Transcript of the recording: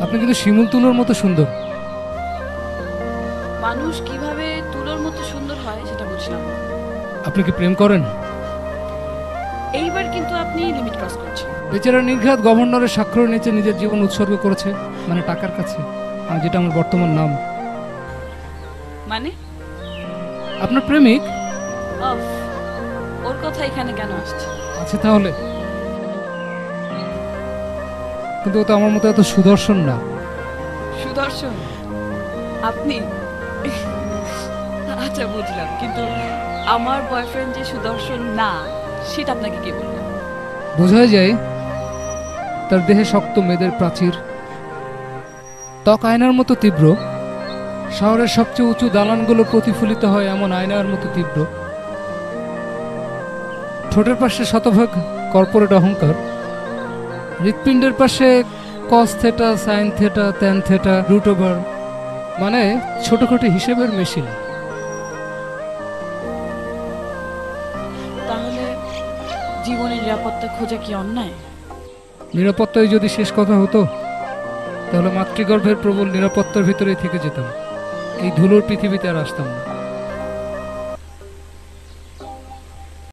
আপনি কিন্তু শিমুল তুলোর মতো সুন্দর। মানুষ কিভাবে তুলোর মতো সুন্দর হয় সেটা বুঝলাম না। আপনি কি প্রেম করেন? এইবার কিন্তু আপনি লিমিট ক্রস করছেন। বেচারা নির্ঘাত গভর্নরের স্বাক্ষর নিচে নিজের জীবন উৎসর্গ করেছে, মানে টাকার কাছে, আর যেটা আমার বর্তমান নাম। মানে আপনার প্রেমিক অফ, ওর কথা এখানে কেন আসছে? আছে তাহলে, কিন্তু ও তো আমার মতো এত সুদর্শন না। সুদর্শন আপনি? আচ্ছা বুঝলাম, কিন্তু আমার বয়ফ্রেন্ড যে সুদর্শন না সেটা আপনাকে কে বলল? বোঝাই যায় তার দেহে শক্ত মেদের প্রাচীর, ত্বক আয়নার মতো তীব্র, শহরের সবচেয়ে উঁচু দালানগুলো প্রতিফলিত হয় এমন আয়নার মতো তীব্র, ঠোঁটের পাশে শতভাগ কর্পোরেট অহংকার, হৃৎপিণ্ডের পাশে cos theta, sine theta, tan theta, root over, মানে ছোটখাটো হিসেবের মেশিন। তাহলে জীবনের নিরাপত্তা খোঁজা কি অন্যায়? নিরাপত্তায় যদি শেষ কথা হতো তাহলে মাতৃগর্ভের প্রবল নিরাপত্তার ভিতরেই থেকে যেতাম, এই ধুলোর পৃথিবীতে আর আসতাম না।